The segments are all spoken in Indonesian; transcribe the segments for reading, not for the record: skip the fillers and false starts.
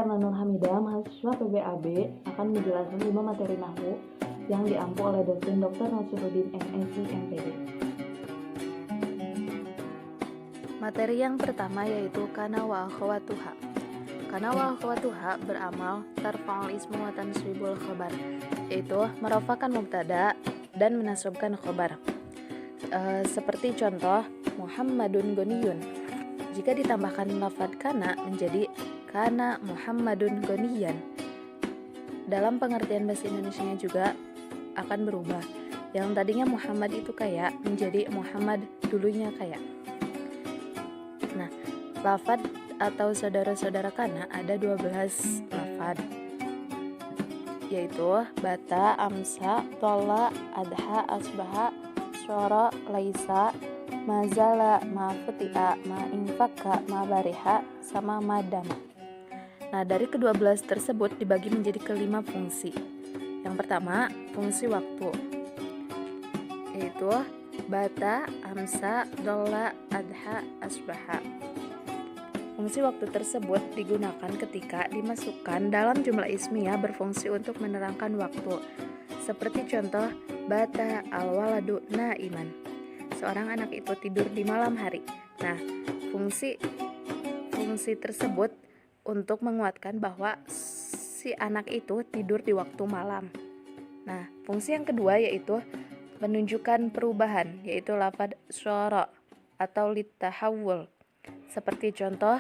Erna Nur Hamidah, mahasiswa PBAB, akan menjelaskan 5 materi nahwu yang diampu oleh dosen Dr. Nasiruddin MSc MPD. Materi yang pertama yaitu kana wa akhwatuha. Kana wa akhwatuha beramal tarfa'ul ismu wa tansribul khobar, yaitu merafakan mubtada dan menasobkan khobar. Seperti contoh Muhammadun goniyun. Jika ditambahkan lafadz kana menjadi kana Muhammadun goniyan. Dalam pengertian bahasa Indonesianya juga akan berubah. Yang tadinya Muhammad itu kaya menjadi Muhammad dulunya kaya. Nah, lafadz atau saudara-saudara kana ada 12 lafadz, yaitu bata, amsa, tola, adha, asbaha, syara, laisa, mazala, ma futi'a, ma infaka, ma bariha, sama madama. Nah, dari ke-12 tersebut dibagi menjadi kelima fungsi. Yang pertama, fungsi waktu, yaitu bata, amsa, dola, adha, asbaha. Fungsi waktu tersebut digunakan ketika dimasukkan dalam jumlah ismiyah berfungsi untuk menerangkan waktu. Seperti contoh, bata al-waladu naiman. Seorang anak itu tidur di malam hari. Nah, fungsi tersebut untuk menguatkan bahwa si anak itu tidur di waktu malam. Nah, fungsi yang kedua yaitu menunjukkan perubahan, yaitu lafadz syara atau litahawul. Seperti contoh,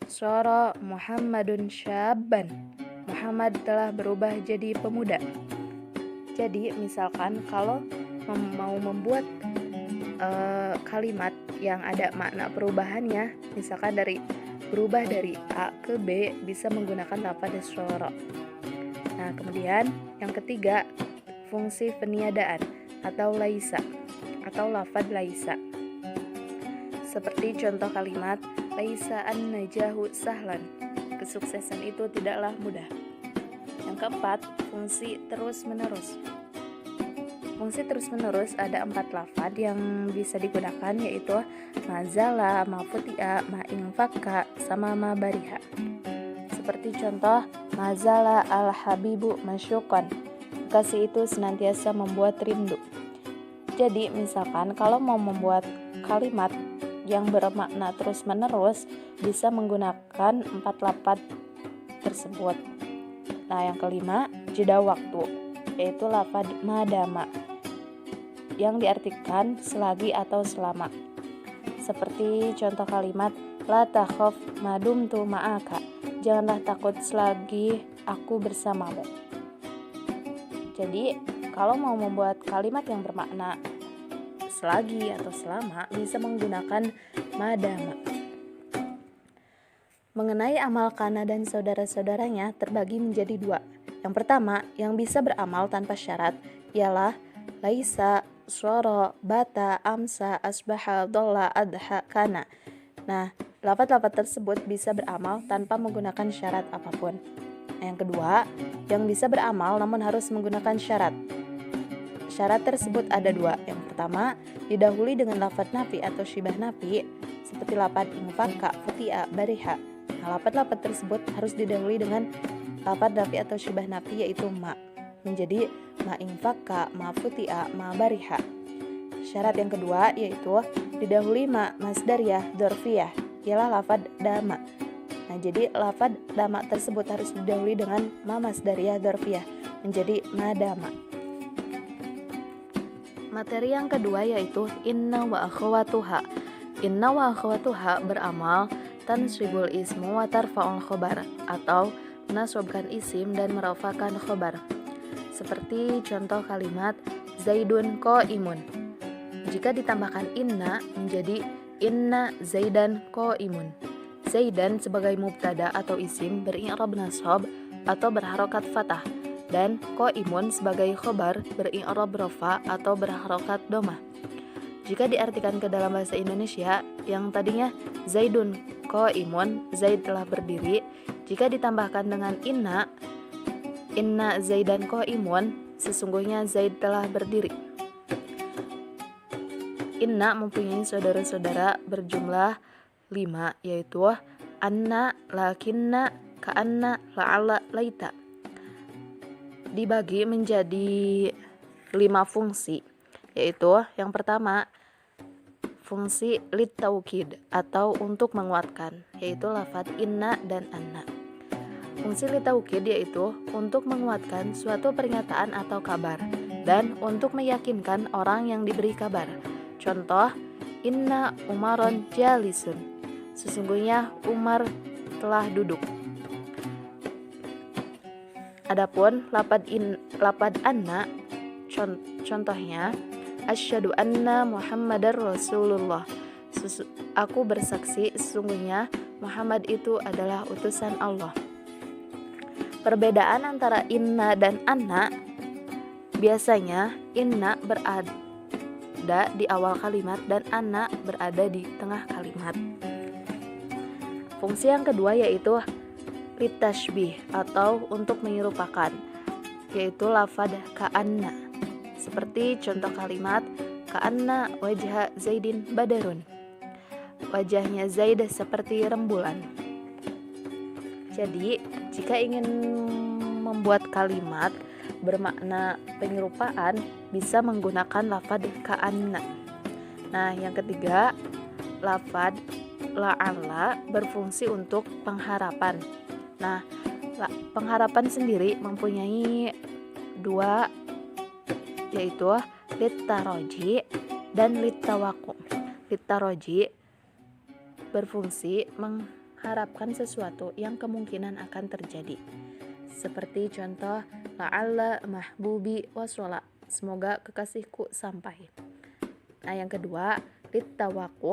syara Muhammadun syabban. Muhammad telah berubah jadi pemuda. Jadi, misalkan kalau mau membuat kalimat yang ada makna perubahannya, misalkan berubah dari A ke B, bisa menggunakan lafadz syara. Nah, kemudian yang ketiga, fungsi peniadaan atau laisa atau lafadz laisa. Seperti contoh kalimat laisa an-najahu sahlan. Kesuksesan itu tidaklah mudah. Yang keempat, fungsi terus-menerus. Fungsi terus-menerus ada 4 lafadz yang bisa digunakan, yaitu mazala, ma futi'a, ma infaka, sama ma bariha. Seperti contoh mazala al-habibu masyuqan. Kasih itu senantiasa membuat rindu. Jadi misalkan kalau mau membuat kalimat yang bermakna terus-menerus, bisa menggunakan 4 lafadz tersebut. Nah, yang kelima, jeda waktu, yaitu lafadz madama yang diartikan selagi atau selama. Seperti contoh kalimat la takhaf madumtu ma'aka. Janganlah takut selagi aku bersamamu. Jadi, kalau mau membuat kalimat yang bermakna selagi atau selama, bisa menggunakan madama. Mengenai amal kana dan saudara-saudaranya terbagi menjadi 2. Yang pertama, yang bisa beramal tanpa syarat ialah laisa, syara, bata, amsa, asbaha, dolla, adha, kana. Nah, lafadz-lafadz tersebut bisa beramal tanpa menggunakan syarat apapun. Nah, yang kedua, yang bisa beramal namun harus menggunakan syarat. Syarat tersebut ada 2. Yang pertama, didahului dengan lafadz nafi atau syibah nafi, seperti lafadz infaka, futi'a, bariha. Nah, lafadz-lafadz tersebut harus didahului dengan lafadz nafi atau syibah nafi, yaitu ma. Menjadi ma infaka, ma futi'a, ma bariha. Syarat yang kedua yaitu didahului ma masdariyah dzarfiyah, ialah lafadz dama. Nah, jadi lafadz dama tersebut harus didahului dengan ma masdariyah dzarfiyah, menjadi madama. Materi yang kedua yaitu inna wa akhwatuha. Inna wa akhwatuha beramal tansribul ismu wa tarfa'ul khobar, atau menasobkan isim dan merafakan khobar. Seperti contoh kalimat Zaidun qaimun. Jika ditambahkan inna menjadi inna Zaidan qaimun. Zaidan sebagai mubtada atau isim beri'rab nasab atau berharokat fathah, dan qaimun sebagai khobar beri'rab rafa atau berharokat domah. Jika diartikan ke dalam bahasa Indonesia, yang tadinya Zaidun qaimun, Zaid telah berdiri, jika ditambahkan dengan inna Zaidan qaimun, sesungguhnya Zaid telah berdiri. Inna mempunyai saudara-saudara berjumlah 5, yaitu anna, lakinna, ka'anna, la'alla, laita. Dibagi menjadi 5 fungsi, yaitu yang pertama fungsi litaukid atau untuk menguatkan, yaitu lafadz inna dan anna. Fungsi litaukid yaitu untuk menguatkan suatu pernyataan atau kabar dan untuk meyakinkan orang yang diberi kabar. Contoh, inna Umaron jalisun, sesungguhnya Umar telah duduk. Adapun lapad anna, contohnya asyhadu anna Muhammadar Rasulullah, aku bersaksi sesungguhnya Muhammad itu adalah utusan Allah. Perbedaan antara inna dan anna, biasanya inna berada di awal kalimat dan anna berada di tengah kalimat. Fungsi yang kedua yaitu litashbih atau untuk menyerupakan, yaitu lafadz ka'anna. Seperti contoh kalimat ka'anna wajha Zaidin badarun, wajahnya Zaid seperti rembulan. Jadi jika ingin membuat kalimat bermakna penyerupaan bisa menggunakan lafadz ka'anna. Nah, yang ketiga, lafadz la'alla berfungsi untuk pengharapan. Nah, pengharapan sendiri mempunyai 2, yaitu litaroji dan litawaku. Litaroji berfungsi mengharapkan sesuatu yang kemungkinan akan terjadi. Seperti contoh la'alla mahbubi wasrola, semoga kekasihku sampai. Nah, yang kedua, litawaku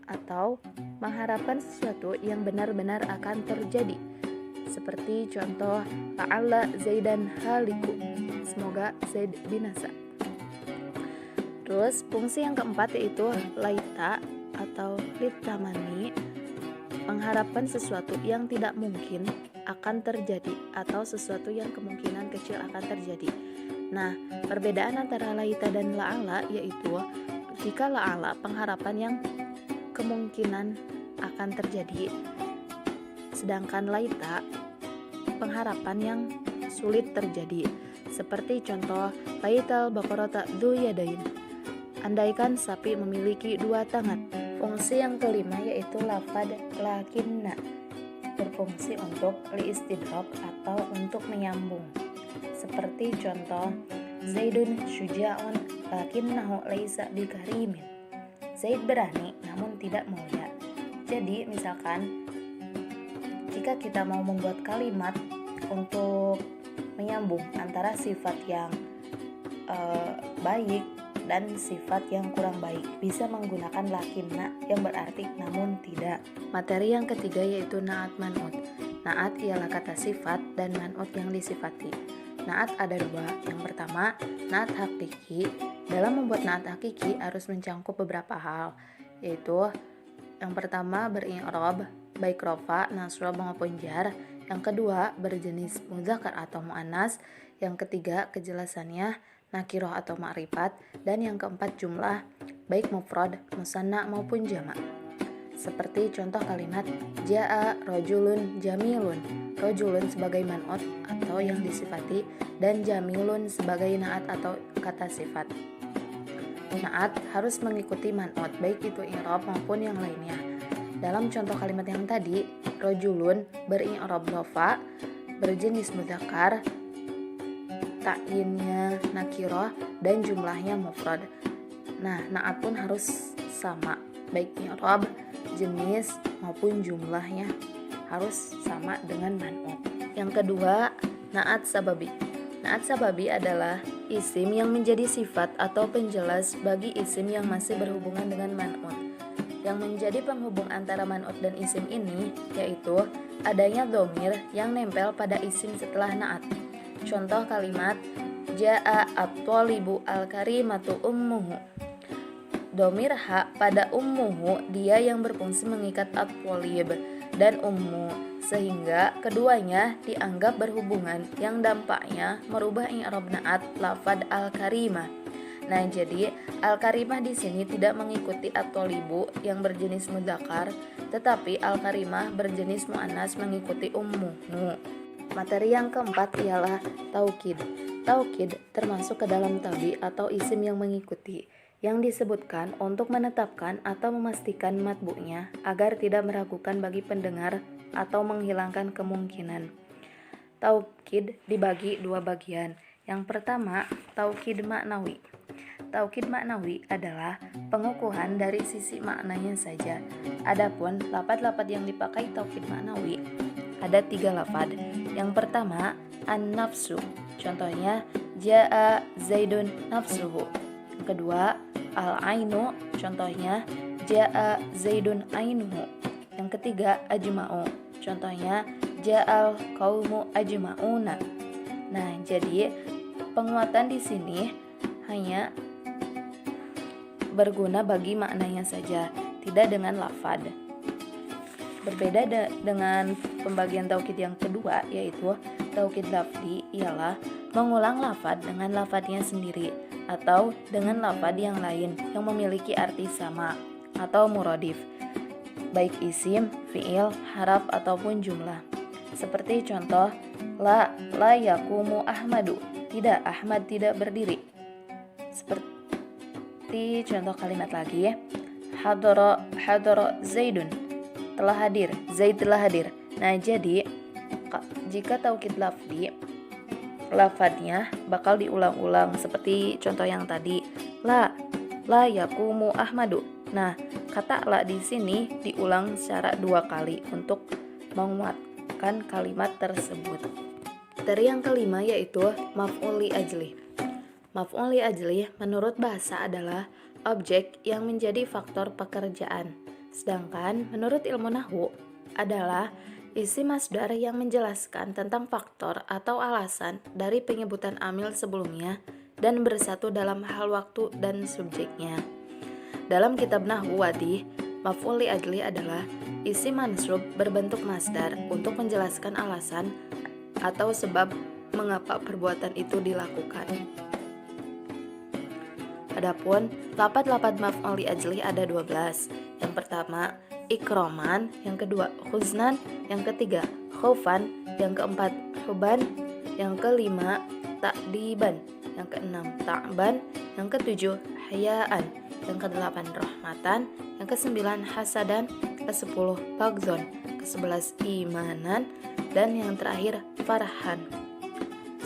atau mengharapkan sesuatu yang benar-benar akan terjadi. Seperti contoh la'alla Zaidan haliku, semoga Zaid binasa. Terus fungsi yang keempat yaitu laita atau litamani, mengharapkan sesuatu yang tidak mungkin akan terjadi atau sesuatu yang kemungkinan kecil akan terjadi. Nah, perbedaan antara laita dan la'alla yaitu jika la'alla pengharapan yang kemungkinan akan terjadi, sedangkan laita pengharapan yang sulit terjadi. Seperti contoh laital baqarata dzu yadain, andaikan sapi memiliki 2 tangan. Fungsi yang kelima yaitu lafadz lakinna, berfungsi untuk liistidrak atau untuk menyambung. Seperti contoh Zaidun syuja'un lakinnahu laisa bikarimin, Zaid berani namun tidak mulia. Jadi misalkan jika kita mau membuat kalimat untuk menyambung antara sifat yang baik dan sifat yang kurang baik, bisa menggunakan lakinna yang berarti namun tidak. Materi yang ketiga yaitu na'at man'ut. Na'at ialah kata sifat dan man'ut yang disifati. Na'at ada 2. Yang pertama, na'at hakiki. Dalam membuat na'at hakiki harus mencangkup beberapa hal, yaitu yang pertama beri'rab baik rofa, nasra maupun jar. Yang kedua berjenis muzakkar atau muannas. Yang ketiga kejelasannya nakiroh atau ma'rifat. Dan yang keempat jumlah baik mufrad, musanna maupun jamak. Seperti contoh kalimat ja'a rajulun jamilun, rajulun sebagai man'ut atau yang disifati dan jamilun sebagai na'at atau kata sifat. Na'at harus mengikuti man'ut baik itu i'rab maupun yang lainnya. Dalam contoh kalimat yang tadi, rajulun beri'rab rofa, berjenis mudzakkar, ta'yinnya nakiroh dan jumlahnya mufrad. Nah, na'at pun harus sama, baik i'rab, jenis maupun jumlahnya harus sama dengan man'ut. Yang kedua, na'at sababi. Na'at sababi adalah isim yang menjadi sifat atau penjelas bagi isim yang masih berhubungan dengan man'ut. Yang menjadi penghubung antara man'ut dan isim ini yaitu adanya dhamir yang nempel pada isim setelah na'at. Contoh kalimat ja'a at-thalibu al-karimatu ummuhu. Dhamir ha pada ummuhu dia yang berfungsi mengikat at-thalib dan ummu, sehingga keduanya dianggap berhubungan yang dampaknya merubah i'rab na'at lafadz al-karimah. Nah, jadi al-karimah di sini tidak mengikuti at-tholibu yang berjenis mudzakkar, tetapi al-karimah berjenis muannas mengikuti ummuhu. Materi yang keempat ialah taukid. Taukid termasuk ke dalam tabi atau isim yang mengikuti, yang disebutkan untuk menetapkan atau memastikan matbu'nya agar tidak meragukan bagi pendengar atau menghilangkan kemungkinan. Taukid dibagi dua bagian. Yang pertama, taukid maknawi. Taukid maknawi adalah pengukuhan dari sisi maknanya saja. Adapun lafaz-lafaz yang dipakai taukid maknawi ada 3 lafaz. Yang pertama, an-nafsu. Contohnya, jaa Zaidun nafsuhu. Yang kedua, al-ainu. Contohnya, jaa Zaidun ainuhu. Yang ketiga, ajma'u. Contohnya, ja'al qaumu ajma'una. Nah, jadi penguatan di sini hanya berguna bagi maknanya saja, tidak dengan lafad. Berbeda dengan pembagian taukid yang kedua, yaitu taukid lafdi ialah mengulang lafad dengan lafadnya sendiri atau dengan lafad yang lain yang memiliki arti sama atau muradif, baik isim, fiil, haraf ataupun jumlah. Seperti contoh, la yakumu Ahmadu, tidak, Ahmad tidak berdiri. Seperti contoh kalimat lagi, hadara Zaidun, telah hadir, Zaid telah hadir. Nah, jadi jika taukid lafdi, lafadnya bakal diulang-ulang seperti contoh yang tadi, la yakumu Ahmadu. Nah, kata la di sini diulang secara 2 kali untuk menguatkan kalimat tersebut. Materi yang kelima yaitu maf'ul li ajli. Maf'ul li ajli menurut bahasa adalah objek yang menjadi faktor pekerjaan. Sedangkan menurut ilmu nahwu adalah isim masdar yang menjelaskan tentang faktor atau alasan dari penyebutan amil sebelumnya dan bersatu dalam hal waktu dan subjeknya. Dalam kitab Nahwu Wadih, maf'ul li ajli adalah isim mansub berbentuk masdar untuk menjelaskan alasan atau sebab mengapa perbuatan itu dilakukan. Adapun lafaz-lafaz maf'ul li ajli ada 12. Yang pertama, ikroman, yang kedua, huznan, yang ketiga, khaufan, yang keempat, huban, yang kelima, ta'diban, yang keenam, ta'ban, yang ketujuh, hayaan, yang kedelapan, rahmatan, yang kesembilan, hasadan, ke-10, bagzon, ke-11, imanan, dan yang terakhir, farhan.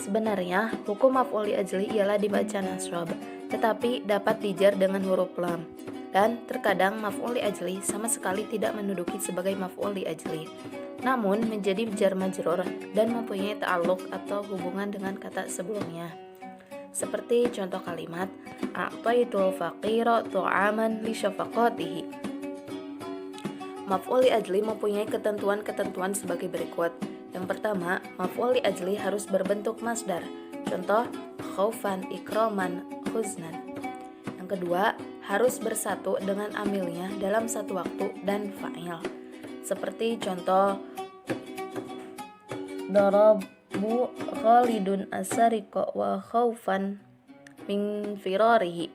Sebenarnya, hukum maf'ul li ajli ialah dibaca nasab, tetapi dapat dijar dengan huruf lam. Dan terkadang maf'ul li ajli sama sekali tidak menduduki sebagai maf'ul li ajli, namun menjadi jar majrur dan mempunyai ta'alluq atau hubungan dengan kata sebelumnya. Seperti contoh kalimat, a'taitul faqira tu'aman li syafaqatihi. Maf'ul li ajli mempunyai ketentuan-ketentuan sebagai berikut. Yang pertama, maf'ul li ajli harus berbentuk masdar. Contoh, khaufan, ikroman, huznan. Yang kedua, harus bersatu dengan amilnya dalam satu waktu dan fa'il. Seperti contoh, darabu Khalidun asariqa wa khaufan min firarihi.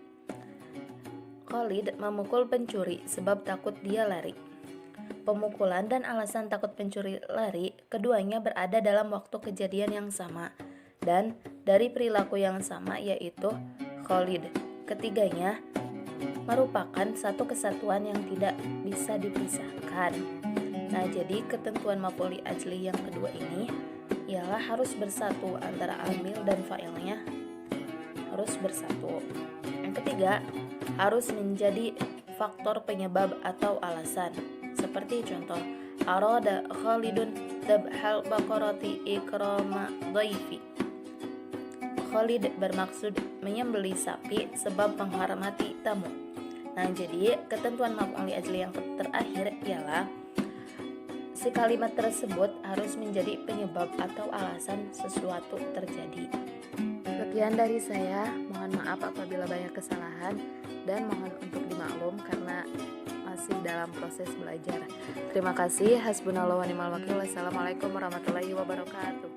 Khalid memukul pencuri sebab takut dia lari. Pemukulan dan alasan takut pencuri lari, keduanya berada dalam waktu kejadian yang sama dan dari perilaku yang sama, yaitu Khalid. Ketiganya merupakan satu kesatuan yang tidak bisa dipisahkan. Nah, jadi ketentuan maf'ul li ajli yang kedua ini ialah harus bersatu antara amil dan fa'ilnya, harus bersatu. Yang ketiga, harus menjadi faktor penyebab atau alasan. Seperti contoh, arada Khalidun dabhal baqarati ikrama dhaifi. Khalid bermaksud menyembelih sapi sebab menghormati tamu. Nah, jadi ketentuan maf'ul li ajli yang terakhir ialah si kalimat tersebut harus menjadi penyebab atau alasan sesuatu terjadi. Sekian dari saya, mohon maaf apabila banyak kesalahan dan mohon untuk dimaklum karena masih dalam proses belajar. Terima kasih. Hasbunallahu wa ni'mal wakil. Wassalamualaikum warahmatullahi wabarakatuh.